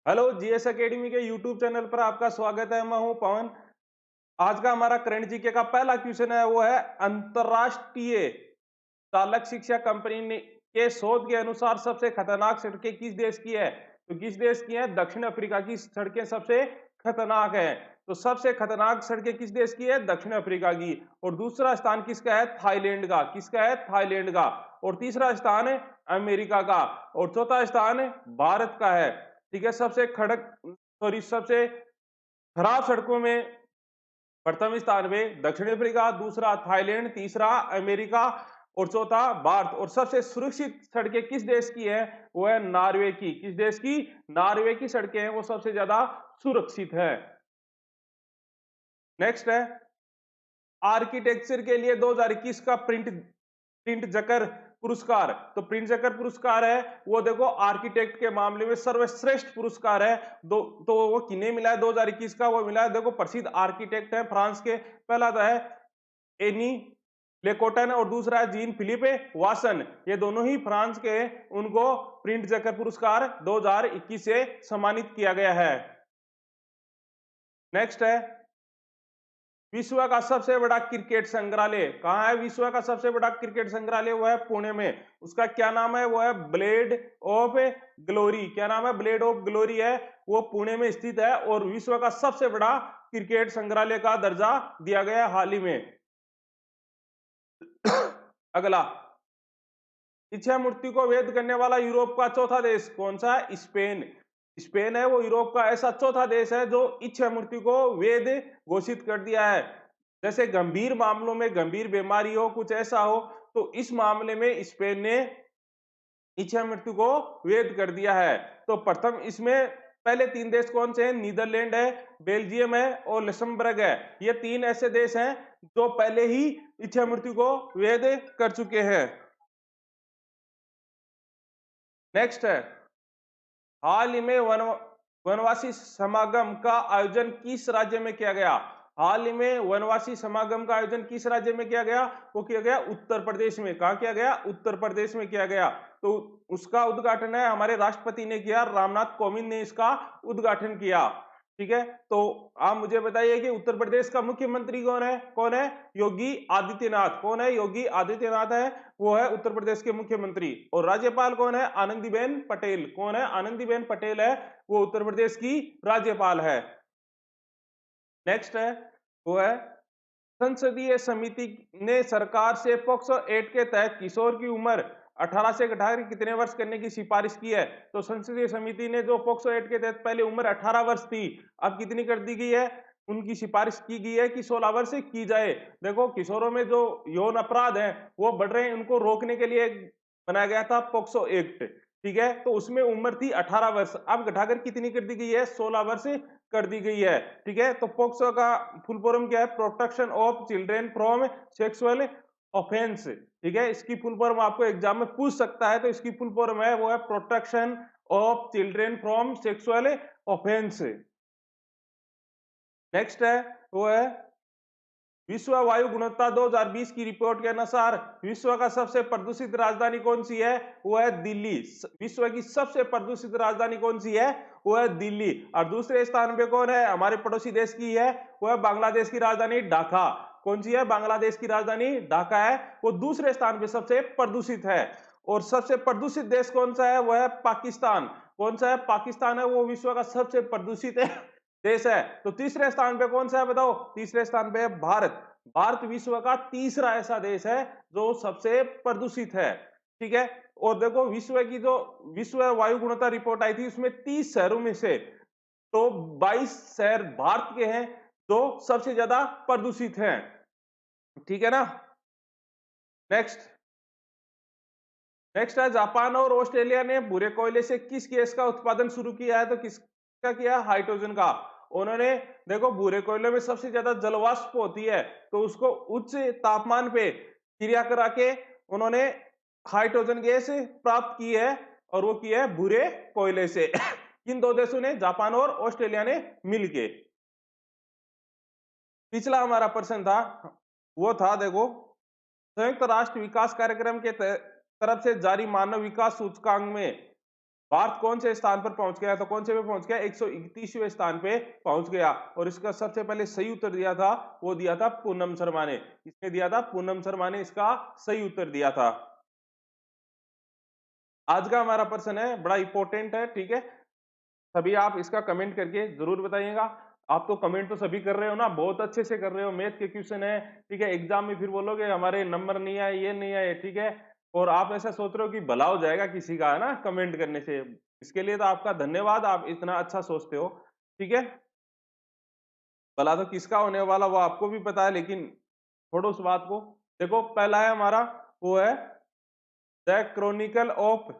Hello GS academy के YouTube channel पर आपका स्वागत है। मैं हूं पवन। आज का हमारा करंट जीके का पहला क्वेश्चन है, वो है अंतरराष्ट्रीय चालक शिक्षा कंपनी ने के शोध के अनुसार सबसे खतरनाक सड़कें किस देश की है? तो किस देश की है? दक्षिण अफ्रीका की सड़कें सबसे खतरनाक है। तो सबसे खतरनाक सड़कें किस देश की है? दक्षिण अफ्रीका की। और दूसरा स्थान किसका है? थाईलैंड का। किसका है? थाईलैंड का। और तीसरा स्थान है अमेरिका का। और चौथा स्थान भारत का है। ठीक है। सबसे खराब सड़कों में प्रथम स्थान पे दक्षिण अफ्रीका, दूसरा थाईलैंड, तीसरा अमेरिका और चौथा भारत। और सबसे सुरक्षित सड़कें किस देश की है? वो है नॉर्वे की। किस देश की? नॉर्वे की सड़कें हैं वो सबसे ज्यादा सुरक्षित है। नेक्स्ट है, आर्किटेक्चर के लिए 2021 का प्रिंट जकर पुरस्कार। तो प्रिंट जकर पुरस्कार है वो देखो आर्किटेक्ट के मामले में सर्वश्रेष्ठ पुरस्कार है। तो वो किन्हें मिला है 2021 का? वो मिला है देखो प्रसिद्ध आर्किटेक्ट है फ्रांस के। पहला तो है एनी लेकोटन और दूसरा है जीन फिलिप वासन। ये दोनों ही फ्रांस के। उनको प्रिंट जकर पुरस्कार 2021 से सम्मानित किया गया है। नेक्स्ट है, विश्व का सबसे बड़ा क्रिकेट संग्रहालय कहाँ है? विश्व का सबसे बड़ा क्रिकेट संग्रहालय वो है पुणे में। उसका क्या नाम है? वो है ब्लेड ऑफ ग्लोरी। क्या नाम है? ब्लेड ऑफ ग्लोरी है। वो पुणे में स्थित है और विश्व का सबसे बड़ा क्रिकेट संग्रहालय का दर्जा दिया गया हाल ही में। अगला, इच्छा मूर्ति को वेद करने वाला यूरोप का चौथा देश कौन सा है? स्पेन। स्पेन है वो यूरोप का ऐसा चौथा देश है जो इच्छा मूर्ति को वेद घोषित कर दिया है। जैसे गंभीर मामलों में, गंभीर बीमारी हो, कुछ ऐसा हो, तो इस मामले में स्पेन ने इच्छा मृत्यु को वेद कर दिया है। तो प्रथम इसमें पहले तीन देश कौन से हैं? नीदरलैंड है, बेल्जियम है और लक्समबर्ग है। ये तीन ऐसे देश हैं जो पहले ही इच्छा मृत्यु को वेद कर चुके हैं। नेक्स्ट है, हाल ही में वनवासी समागम का आयोजन किस राज्य में किया गया? हाल ही में वनवासी समागम का आयोजन किस राज्य में किया गया? वो किया गया उत्तर प्रदेश में। कहा किया गया? उत्तर प्रदेश में किया गया। तो उसका उद्घाटन है हमारे राष्ट्रपति ने किया, रामनाथ कोविंद ने इसका उद्घाटन किया। ठीक है। तो आप मुझे बताइए कि उत्तर प्रदेश का मुख्यमंत्री कौन है? कौन है? योगी आदित्यनाथ। कौन है? योगी आदित्यनाथ है, वो है उत्तर प्रदेश के मुख्यमंत्री। और राज्यपाल कौन है? आनंदीबेन पटेल। कौन है? आनंदीबेन पटेल है, वो उत्तर प्रदेश की राज्यपाल है। नेक्स्ट है, वो है, संसदीय समिति ने सरकार से पॉक्सो एक्ट के तहत किशोर की उम्र 18 से घटाकर कितने वर्ष करने की सिफारिश की है? तो संसदीय समिति ने जो पॉक्सो एक्ट के तहत पहले उम्र 18 वर्ष थी, अब कितनी कर दी गई है? उनकी सिफारिश की गई है कि 16 वर्ष की जाए। देखो किशोरों में जो यौन अपराध हैं वो बढ़ रहे हैं, उनको रोकने के लिए बनाया गया था पॉक्सो एक्ट। ठीक है। तो उसमें उम्र थी 18 वर्ष, अब घटाकर कितनी कर दी गई है? 16 वर्ष कर दी गई है। ठीक है। तो पोक्सो का फुल फॉर्म क्या है? Protection of children from sexual offence. ठीक है। इसकी फुल फॉर्म आपको एग्जाम में पूछ सकता है, तो इसकी फुल फॉर्म है वो है protection of children from sexual offence. Next है, वो है, विश्व वायु गुणवत्ता 2020 की रिपोर्ट के अनुसार विश्व का सबसे प्रदूषित राजधानी कौन सी है? वो है दिल्ली। विश्व की सबसे प्रदूषित राजधानी कौन सी है? वो है दिल्ली। और दूसरे स्थान पे कौन है? हमारे पड़ोसी देश की है, वो है बांग्लादेश की राजधानी ढाका। कौन सी है? बांग्लादेश की राजधानी ढाका है, वो दूसरे स्थान पे सबसे प्रदूषित है। और सबसे प्रदूषित देश कौन सा है? वो है पाकिस्तान। कौन सा है? पाकिस्तान है, वो विश्व का सबसे प्रदूषित देश है। तो तीसरे स्थान पे कौन सा है बताओ? तीसरे स्थान पे है भारत। भारत विश्व का तीसरा ऐसा देश है जो सबसे प्रदूषित है। ठीक है। और देखो विश्व की जो विश्व वायु गुणवत्ता रिपोर्ट आई थी उसमें 30 शहरों में से तो 22 शहर भारत के हैं जो सबसे ज्यादा प्रदूषित हैं। ठीक है ना। नेक्स्ट, नेक्स्ट है, जापान और ऑस्ट्रेलिया ने भूरे कोयले से किस गैस का उत्पादन शुरू किया है? तो किसका किया? हाइड्रोजन का। उन्होंने देखो भूरे कोयले में सबसे ज्यादा जलवाष्प होती है, तो उसको उच्च तापमान पे क्रिया करा के उन्होंने हाइड्रोजन गैस प्राप्त की है, और वो की है भूरे कोयले से। किन दो देशों ने? जापान और ऑस्ट्रेलिया ने मिलके। पिछला हमारा प्रश्न था वो था देखो, संयुक्त राष्ट्र विकास कार्यक्रम के तरफ से जारी मानव विकास सूचकांक में भारत कौन से स्थान पर पहुंच गया? तो कौन से पे पहुंच गया? 131वें स्थान पे पहुंच गया। और इसका सबसे पहले सही उत्तर दिया था, वो दिया था पूनम शर्मा ने। किसने दिया था? पूनम शर्मा ने इसका सही उत्तर दिया था। आज का हमारा प्रश्न है, बड़ा इंपॉर्टेंट है, ठीक है। सभी आप इसका कमेंट करके जरूर बताइएगा। आप तो कमेंट तो सभी कर रहे हो ना, बहुत अच्छे से कर रहे हो। मैथ के क्वेश्चन है, ठीक है। एग्जाम में फिर बोलोगे हमारे नंबर नहीं आए, ये नहीं आए, ठीक है। और आप ऐसा सोच रहे हो कि भला हो जाएगा किसी का, है ना, कमेंट करने से। इसके लिए तो आपका धन्यवाद, आप इतना अच्छा सोचते हो, ठीक है। भला तो किसका होने वाला वो आपको भी पता है, लेकिन छोड़ो उस बात को। देखो पहला है हमारा, वो है द क्रॉनिकल ऑफ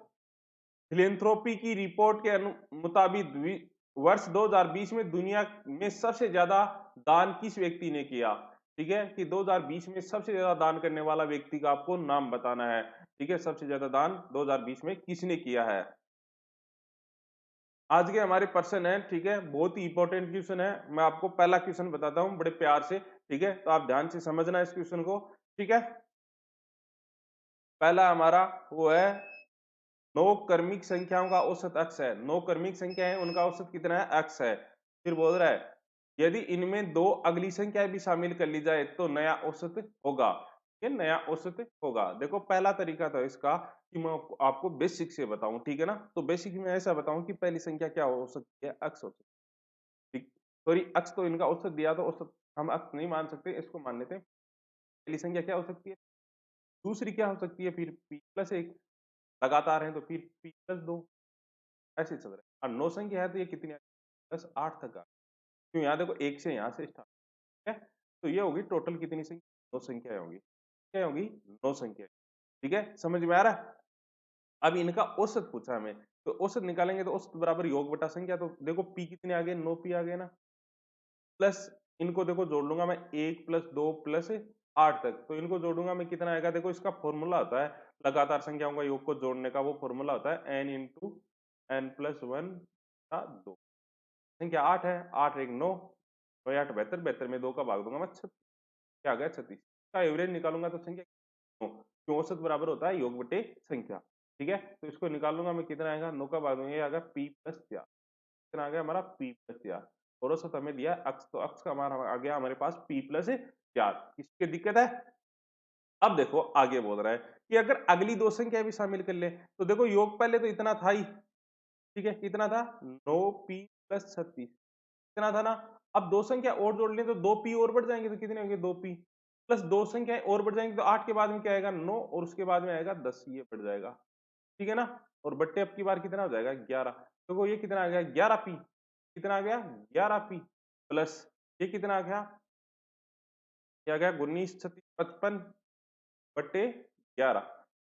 फिलेंथ्रोपी की रिपोर्ट के मुताबिक वर्ष 2020 में दुनिया में सबसे ज्यादा दान किस व्यक्ति ने किया? ठीक है, कि 2020 में सबसे ज्यादा दान करने वाला व्यक्ति का आपको नाम बताना है। ठीक है, सबसे ज्यादा दान 2020 में किसने किया है? आज के हमारे प्रश्न है, ठीक है, बहुत ही इंपॉर्टेंट क्वेश्चन है। मैं आपको पहला क्वेश्चन बताता हूं बड़े प्यार से, ठीक है, तो आप ध्यान से समझना इस क्वेश्चन को, ठीक है। पहला हमारा वो है, नौ क्रमिक संख्याओं का औसत अक्स है। नौ क्रमिक संख्या है, उनका औसत कितना है? अक्स है। फिर बोल रहा है यदि इनमें दो अगली संख्या भी शामिल कर ली जाए तो नया औसत होगा। ये नया औसत होगा। देखो पहला तरीका था इसका कि मैं आपको बेसिक से बताऊं, ठीक है ना। तो बेसिक में ऐसा बताऊं कि पहली संख्या क्या हो सकती है? अक्स हो सकती है, ठीक। सॉरी, अक्स तो इनका औसत दिया, तो औसत हम अक्स नहीं मान सकते, इसको मान लेते हैं। पहली संख्या क्या हो सकती है? दूसरी क्या हो सकती है? फिर p प्लस एक, लगातार है तो फिर p प्लस दो, ऐसे चल रहा है। और 9 संख्या है तो ये कितनी आ गई? 10 8 तक आ गई। क्यों? यहाँ देखो 1 से यहाँ से स्टार्ट है, तो ये होगी टोटल कितनी संख्या? 9 संख्याएं होंगी। क्या होगी? 9 संख्या। ठीक है, समझ में आ रहा है? अब इनका औसत पूछा हमें, तो औसत निकालेंगे तो औसत बराबर योग बटा संख्या। तो देखो p कितने आ गए? 9 p आ गए ना, प्लस इनको देखो जोड़ लूंगा मैं, 1 प्लस 2 प्लस 8 तक, तो इनको जोड़ूंगा मैं, कितना आएगा? देखो इसका फॉर्मूला होता है लगातार संख्याओं का योग को जोड़ने का, वो फॉर्मूला होता है n इंटू n प्लस 1 2। संख्या 8 है, 8 एक 9, 9 8 72, 72 में 2 का भाग दूंगा मैं, 36। क्या आ गया? 36 का एवरेज निकालूंगा तो संख्या क्यों? औसत बराबर होता है योग बटे संख्या। ठीक है, तो इसको निकाल लूंगा मैं, कितना आएगा? 9 का भाग दूंगा, ये आ गया p प्लस 4। कितना आ गया हमारा? p plus 4। और औसत हमें दिया अक्स, तो अक्स का हमारा आ गया हमारे पास p प्लस 4। किसकी दिक्कत है? अब देखो आगे बोल रहा है कि अगर अगली दो संख्या भी शामिल कर ले, तो देखो योग पहले तो इतना था ही, ठीक है, कितना था? 9p प्लस 36, इतना था ना। अब दो संख्या और जोड़ लें तो 2p और बढ़ जाएंगे, तो कितने होंगे? 2p प्लस दो संख्याएं और बढ़ जाएंगी, तो 8 के बाद में क्या आएगा? 9, और उसके बाद में आएगा 10, ये बढ़ जाएगा, ठीक है ना। और बट्टे अब की बार कितना हो जाएगा? 11। तो ये कितना आ गया? 11p। कितना आ गया? 11p प्लस ये कितना आ गया? क्या आ गया? 19 36 55 बट्टे 11।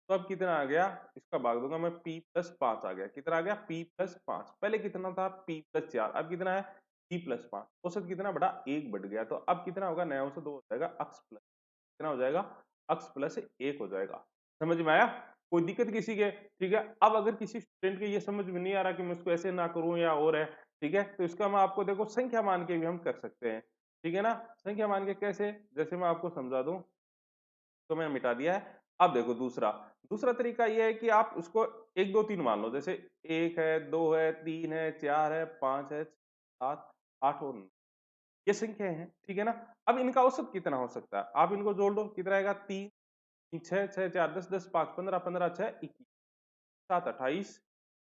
तो अब कितना आ गया? इसका भाग दूंगा मैं, p प्लस 5 आ गया। कितना आ गया? p plus 5। पहले कितना था? p प्लस 4, अब कितना है? p plus 5। औसत कितना बड़ा? 1 बढ़ गया। तो अब कितना होगा? नया औसत हो जाएगा अक्स प्लस, कितना हो जाएगा? अक्स प्लस 1 हो जाएगा। समझ में आया? कोई दिक्कत किसी के? ठीक है। अब अगर किसी स्टूडेंट के ये समझ में नहीं आ रहा कि मैं इसको ऐसे ना करूं या और है, ठीक है, तो इसका मैं आपको देखो संख्या मान के भी हम कर सकते हैं, ठीक है ना। संख्या मान के कैसे? जैसे मैं आपको समझा दूं, तो मैंने मिटा दिया है। अब देखो दूसरा, दूसरा तरीका ये है कि आप उसको 1 2 3 मान लो। जैसे 1 है, 2 है, 3 है, 4 है, 5 है, 7 8 और 9, ये संख्याएं हैं, ठीक है ना। अब इनका औसत कितना हो सकता है? आप इनको जोड़ लो, कितना आएगा? 3 6 6 4 10 10 5 15 15 6 21 7 28,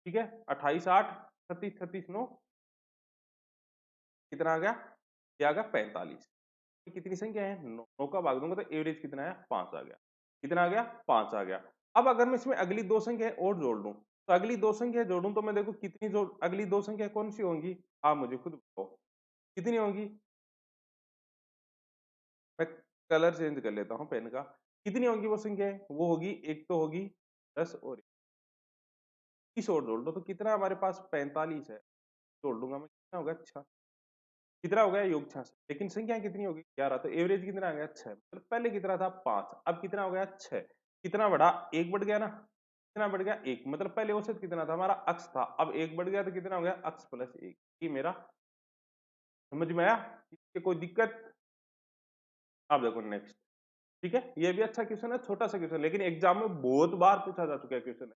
ठीक है, 28 8 36 36 9, कितना आ गया? ये आ गया 45। कितनी संख्या है? 9। 9 का भाग दूंगा तो एवरेज कितना है? 5 आ गया। कितना आ गया? 5 आ गया। अब अगर मैं इसमें अगली दो संख्याएं और जोड़ दूं, तो अगली दो संख्या जोड़ूं तो मैं देखो कितनी जोड़, अगली दो संख्या कौन सी होंगी? आप मुझे खुद बताओ कितनी होंगी। मैं कलर चेंज कर लेता हूं पेन का। कितनी होंगी वो संख्याएं? वो होगी, एक तो होगी 10 और 20 और जोड़ दो तो कितना हमारे पास? 45 है। जोड़ दूंगा मैं, कितना होगा? 6। कितना हो गया? योग 66। लेकिन संख्या कितनी होगी? 11। तो एवरेज कितना आ गया? 6। मतलब पहले कितना था? 5, अब कितना हो गया? 6। कितना बढ़ा? 1 बढ़ गया ना। कितना बढ़ गया? 1। मतलब पहले औसत कितना था हमारा? अक्स था, अब 1 बढ़ गया तो कितना हो गया? अक्स प्लस 1। ये मेरा समझ में आया? इससे कोई दिक्कत? अब देखो नेक्स्ट, ठीक है, ये भी अच्छा क्वेश्चन है, छोटा सा क्वेश्चन, लेकिन एग्जाम में बहुत बार पूछा जा चुका है क्वेश्चन है।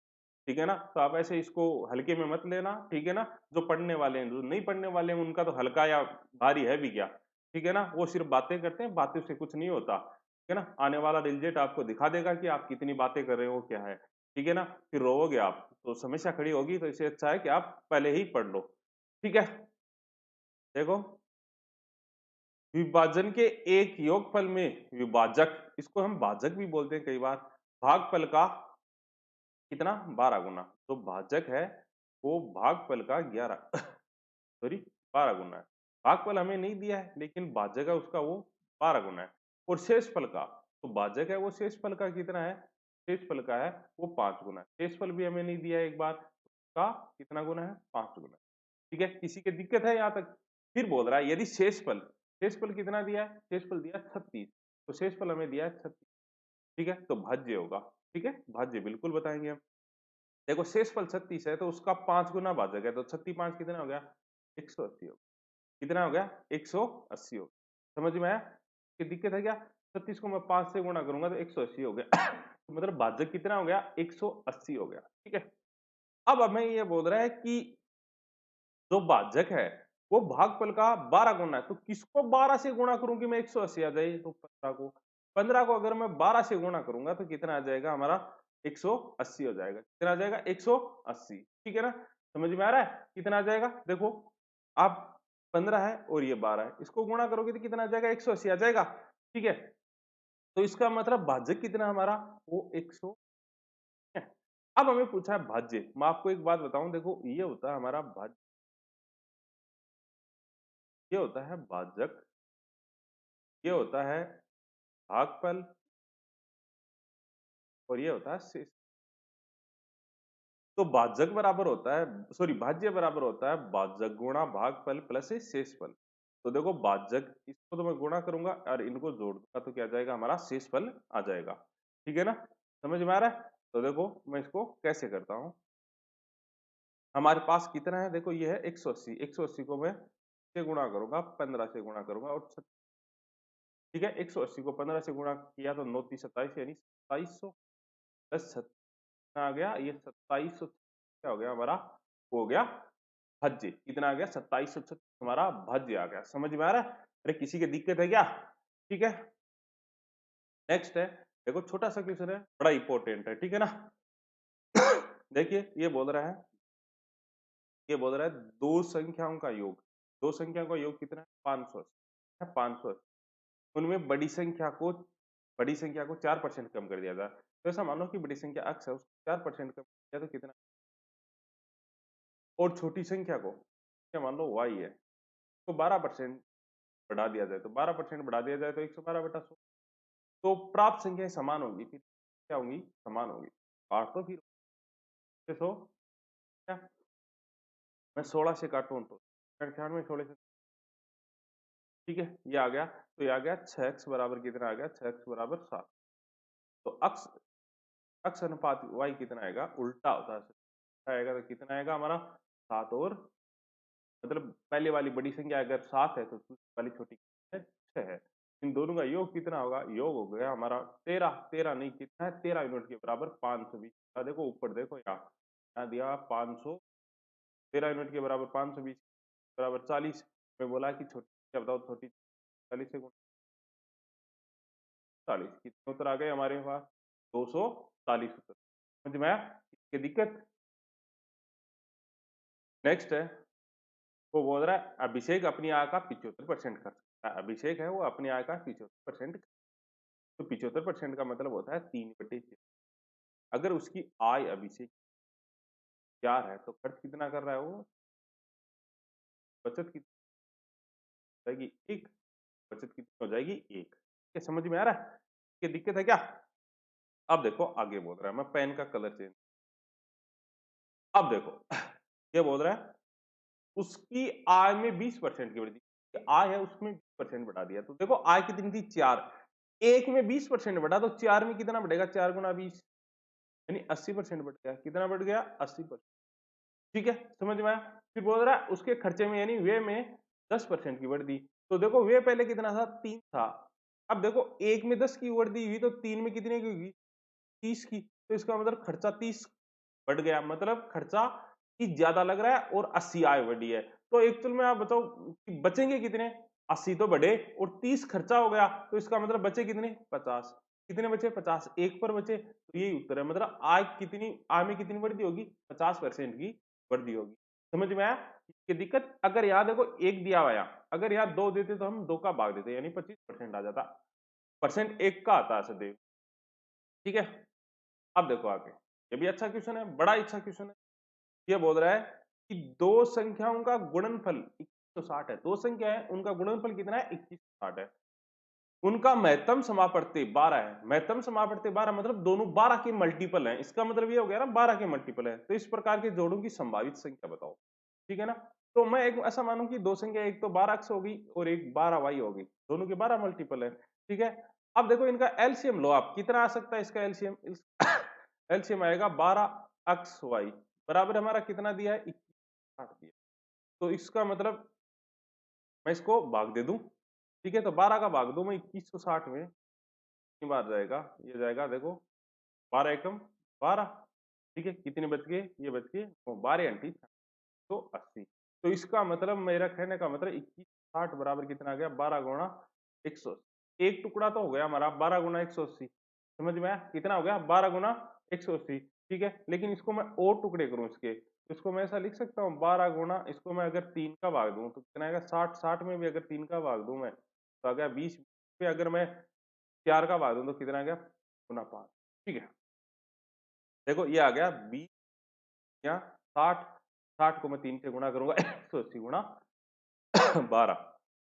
ठीक है ना? तो आप ऐसे इसको हल्के में मत लेना, ठीक है ना? जो पढ़ने वाले हैं, जो नहीं पढ़ने वाले हैं, उनका तो हल्का या भारी है भी क्या, ठीक है ना? वो सिर्फ बातें करते हैं, बातों से कुछ नहीं होता, ठीक है ना? आने वाला रिजल्ट आपको दिखा देगा कि आप कितनी बातें कर रहे हो, क्या है, ठीक है ना? फिर रोओगे आप, तो समस्या खड़ी होगी, तो इससे अच्छा है कि आप पहले ही पढ़ लो, ठीक है? देखो, विभाजन के एक योगफल में विभाजक, इसको हम भाजक भी बोलते हैं कई बार, भागफल का कितना 12 गुना, तो भाजक है वो भागफल का 11 सॉरी 12 गुना है। भागफल हमें नहीं दिया है लेकिन भाजक है उसका वो 12 गुना है। और शेषफल का, तो भाजक है वो शेषफल का कितना है, शेषफल का है वो 5 गुना है। शेषफल भी हमें नहीं दिया है, एक बार का कितना गुना है, 5 गुना। ठीक है, किसी की दिक्कत है यहाँ तक? फिर बोल रहा है यदि शेषफल, शेषफल कितना दिया है, शेषफल दिया 36, तो शेषफल हमें दिया है 36, ठीक है, तो भाज्य होगा, ठीक है, भाज्य बिल्कुल बताएंगे हम। देखो शेषफल 36 है तो उसका 5 गुना भाजक है, तो 36 5 कितना हो गया, 180 हो गया। कितना हो गया, 180 हो गया। समझ में आया कि दिक्कत है क्या? 36 को मैं 5 से गुणा करूंगा तो 180 हो गया तो मतलब भाजक कितना हो गया, 180 हो गया, ठीक है। अब हमें ये बोल रहा है कि जो भाजक है वो भागफल का 12 गुना है, तो किसको 12 से गुणा करूं कि मैं 180 आ जाए, तो 15 को, 15 को अगर मैं 12 से गुणा करूंगा तो कितना आ जाएगा हमारा, 180 हो जाएगा। कितना आ जाएगा, 180, ठीक है ना? समझ में आ रहा है कितना आ जाएगा? देखो आप 15 है और ये 12 है, इसको गुणा करोगे तो कितना आ जाएगा, 180 आ जाएगा, ठीक है। तो इसका मतलब भाजक कितना हमारा, वो 100 है। अब हमें पूछा है भाज्य, मैं आपको एक बात बताऊं, देखो ये होता है हमारा भाज्य, ये होता है भाजक, ये होता है भागफल और ये होता है शेष। तो भाजक बराबर होता है, सॉरी भाज्य बराबर होता है भाजक गुणा भागफल प्लस शेषफल। तो देखो भाजक, इसको तो मैं गुणा करूंगा और इनको जोड़ दूंगा तो क्या आ जाएगा हमारा, शेषफल आ जाएगा, ठीक है ना? समझ में आ रहा है? तो देखो मैं इसको कैसे करता हूँ, हमारे पास कितना है, देखो ये है 180, 180 को मैं से गुणा करूंगा, 15 से गुणा करूंगा और ठीक है, 180 को 15 से गुणा किया तो 9 3 27 यानी 2700 प्लस आ गया ये 2700, क्या हो गया हमारा, वो हो गया भाज्य। कितना आ गया, 2736 हमारा भाज्य आ गया। समझ में आ रहा है? अरे किसी की दिक्कत है क्या? ठीक है, नेक्स्ट है, देखो छोटा सा क्वेश्चन है, बड़ा इंपॉर्टेंट है, ठीक है ना? देखिए ये बोल रहा है दो संख्याओं का योग, दो संख्याओं का योग कितना है, 500 है, 500। उनमें बड़ी संख्या को 4% कम कर दिया था, तो ऐसा मानो कि बड़ी संख्या x है उसको 4% कम किया तो कितना, और छोटी संख्या को क्या मान लो y है, तो 12% बढ़ा दिया जाए, तो 12% बढ़ा दिया जाए तो 112/100, तो प्राप्त संख्याएं समान होंगी, फिर क्या होंगी, समान होंगी। काट तो फिर 100 क्या, मैं 16 से काटूं तो 98 16 से, ठीक है, ये आ गया, तो ये आ गया 6x बराबर कितना आ गया, 6x बराबर 7। तो अक्स अक्स अनुपात y कितना आएगा, उल्टा होता है, आएगा तो कितना आएगा हमारा, 7 और, मतलब पहले वाली बड़ी संख्या अगर 7 है तो दूसरी वाली छोटी है 6 है, इन दोनों का योग कितना होगा, योग हो गया हमारा 13, 13 नहीं कितना है, 13 यूनिट के बराबर 520। देखो ऊपर देखो यहाँ दिया 500, 13 यूनिट के बराबर 520 बराबर 40 में बोला कि छोटी, क्या बताओ छोटी, 40 से 40 कितने उत्तर आ गए हमारे पास, 240 उत्तर। समझ में आया? इसकी दिक्कत? नेक्स्ट है, वो बोल रहा है अभिषेक अपनी आय का 75% खर्च करता है। अभिषेक है वो अपनी आय का 75%, तो 75% का मतलब होता है 3/6। अगर उसकी आय अभिषेक 4 है तो खर्च कितना कर रहा है वो, बचत कितनी हो जाएगी, 1, बचत कितनी हो जाएगी, 1। क्या समझ में आ रहा है? ये दिक्कत है क्या? अब देखो आगे बोल रहा है, मैं पेन का कलर चेंज, अब देखो ये बोल रहा है उसकी आय में 20% की वृद्धि, आय है उसमें 20% बढ़ा दिया, तो देखो आय कितनी थी, 4, एक में 20% बढ़ा तो 4 में कितना बढ़ेगा, 4 गुना 20 यानी 80% बढ़ गया, कितना बढ़ गया, 80%। ठीक है, समझ में आया? फिर बोल रहा है उसके खर्चे में यानी व्यय में 10% की वृद्धि, तो देखो व्यय पहले कितना था, 3 था, अब देखो एक में 10 की वृद्धि हुई तो 3 में कितने की होगी, 30 की, तो इसका मतलब खर्चा 30 बढ़ गया, मतलब खर्चा 30 ज्यादा लग रहा है और 80 आय बढ़ी है। तो एक्चुअल में आप बताओ कि बचेंगे कितने? 80 तो बढ़े और 30 खर्चा हो गया, तो इसका मतलब बचे कितने? 50। कितने बचे? 50, एक पर बचे, तो यही उत्तर है। मतलब आय में कितनी वृद्धि होगी? 50% की वृद्धि होगी। समझ में आया? ये दिक्कत, अगर यहाँ देखो एक दिया हुआ है, अगर यहाँ 2 देते तो हम 2 का भाग देते, यानी 25% आ जाता। परसेंट 1 का आता है सदैव। ठीक है? अब देखो आगे, ये भी अच्छा क्वेश्चन है, बड़ा अच्छा क्वेश्चन है। ये बोल रहा है कि दो संख्याओं का गुणनफल 2160 है। दो संख्या है, उनका गुणनफल कितना है? 2160 है। उनका महत्तम समापवर्ती 12 है। महत्तम समापवर्ती 12 मतलब दोनों 12 के मल्टीपल हैं। इसका मतलब ये हो गया ना 12 के मल्टीपल है। तो इस प्रकार के जोड़ों की संभावित संख्या बताओ। ठीक है ना? तो मैं एक ऐसा मानूं कि दो संख्या, एक तो 12x होगी और एक 12y होगी, दोनों के 12 मल्टीपल है। ठीक है? अब देखो इनका एलसीएम लो आप, कितना आ सकता है इसका एलसीएम? एलसीएम आएगा 12xy बराबर हमारा कितना दिया है? 2160 दिया। तो इसका मतलब मैं इसको भाग दे दूं। ठीक है, तो 12 का भाग दो मैं 2160 में, कितनी बार जाएगा? ये जाएगा देखो 12 एकम 12। ठीक है, कितने बच गए? ये बच गए 12 अंटी 180। तो इसका मतलब, मेरा कहने का मतलब 2160 बराबर कितना आ गया? 12 गुणा 180। एक टुकड़ा तो हो गया हमारा 12 गुणा 180। समझ में आया? कितना हो गया? 12 गुणा 180। ठीक है, लेकिन इसको मैं और टुकड़े करूं इसके, तो इसको मैं ऐसा लिख सकता हूँ 12 गुणा, इसको मैं अगर 3 का भाग दूं तो कितना आएगा? 60। 60 में भी अगर 3 का भाग दूं मैं तो आ गया 20 पे, अगर मैं 4 का भाग दूं तो कितना आ गया? गुना 5। ठीक है, देखो ये आ गया 20 या 60। 60 को मैं 3 से गुणा करूंगा 180 गुणा 12।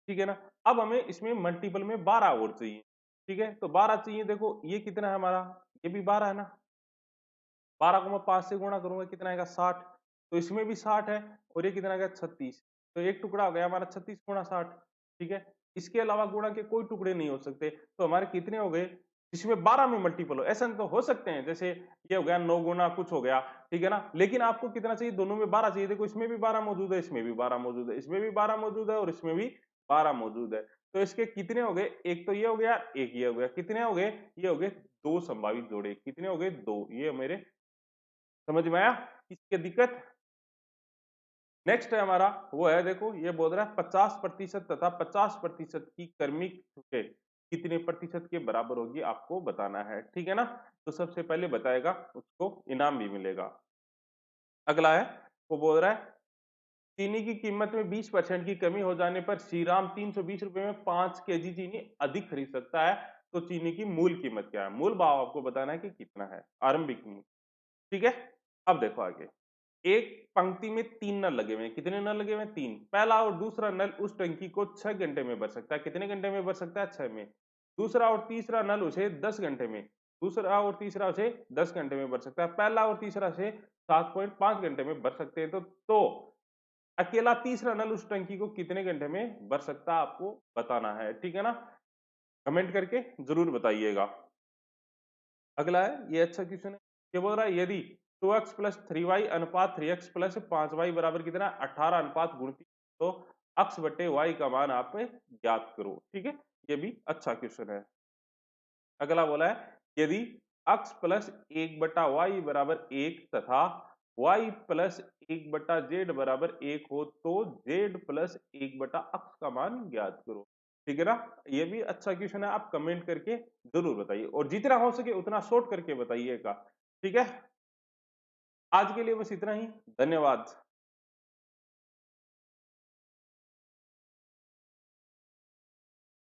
ठीक है ना? अब हमें इसमें मल्टीपल में 12 और चाहिए। ठीक है, तो 12 चाहिए। देखो ये कितना है हमारा? ये भी 12 है ना? 12 को मैं 5 से गुणा करूंगा कितना आएगा? 60। तो इसमें भी 60 है और ये कितना आ गया? 36। तो एक टुकड़ा हो गया हमारा 36 गुणा 60। ठीक है, इसके अलावा गुणा के कोई टुकड़े नहीं हो सकते। तो हमारे कितने हो गए? इसमें 12 में मल्टीपल हो, ऐसा तो हो सकते हैं, जैसे ये हो गया 9 गुना कुछ हो गया। ठीक है ना? लेकिन आपको कितना चाहिए? दोनों में 12 चाहिए। देखो इसमें भी 12 मौजूद है, इसमें भी 12 मौजूद है, इसमें भी 12 मौजूद है और इसमें भी 12 मौजूद है। तो इसके कितने हो गए? एक तो ये हो गया, एक ये हो गया। कितने हो गए? ये हो गए दो संभावित जोड़े। कितने हो गए? दो। ये मेरे समझ में आया? इसकी दिक्कत। नेक्स्ट है हमारा, वो है देखो ये बोल रहा है 50% तथा 50% की क्रमिक छूटें कितने प्रतिशत के बराबर होगी, आपको बताना है। ठीक है ना? तो सबसे पहले बताएगा उसको इनाम भी मिलेगा। अगला है, वो बोल रहा है चीनी की कीमत में 20% की कमी हो जाने पर श्रीराम 320 रुपए में 5 kg चीनी अधिक खरीद सकता है। तो चीनी की मूल कीमत क्या है? मूल भाव आपको बताना है कि कितना है, आरंभिक मूल्य। ठीक है, अब देखो आगे। एक पंक्ति में 3 नल लगे हुए हैं। कितने नल लगे हुए हैं? 3। पहला और दूसरा नल उस टंकी को 6 घंटे में भर सकता है। कितने घंटे में भर सकता है? 6 में। दूसरा और तीसरा नल उसे 10 घंटे में, दूसरा और तीसरा उसे 10 घंटे में भर सकता है। पहला और तीसरा से 7.5 घंटे में भर सकते हैं। तो अकेला तीसरा नल उस टंकी को कितने घंटे में भर सकता है, आपको बताना है। ठीक है ना? कमेंट करके जरूर बताइएगा। अगला है, ये अच्छा क्वेश्चन है। ये बोल रहा है यदि 2x प्लस 3y अनुपात 3x प्लस 5y बराबर कितना? 18 अनुपात गुणित, तो x बटे y का मान आप ज्ञात करो। ठीक है, ये भी अच्छा क्वेश्चन है। अगला बोला है यदि x प्लस 1/y बराबर 1 तथा y प्लस 1/z बराबर 1 हो तो z प्लस 1/x का मान ज्ञात करो। ठीक है ना? ये भी अच्छा क्वेश्चन है, आप कमेंट करके जरूर बताइए और जितना हो सके उतना शॉर्ट करके बताइएगा। ठीक है, आज के लिए बस इतना ही। धन्यवाद।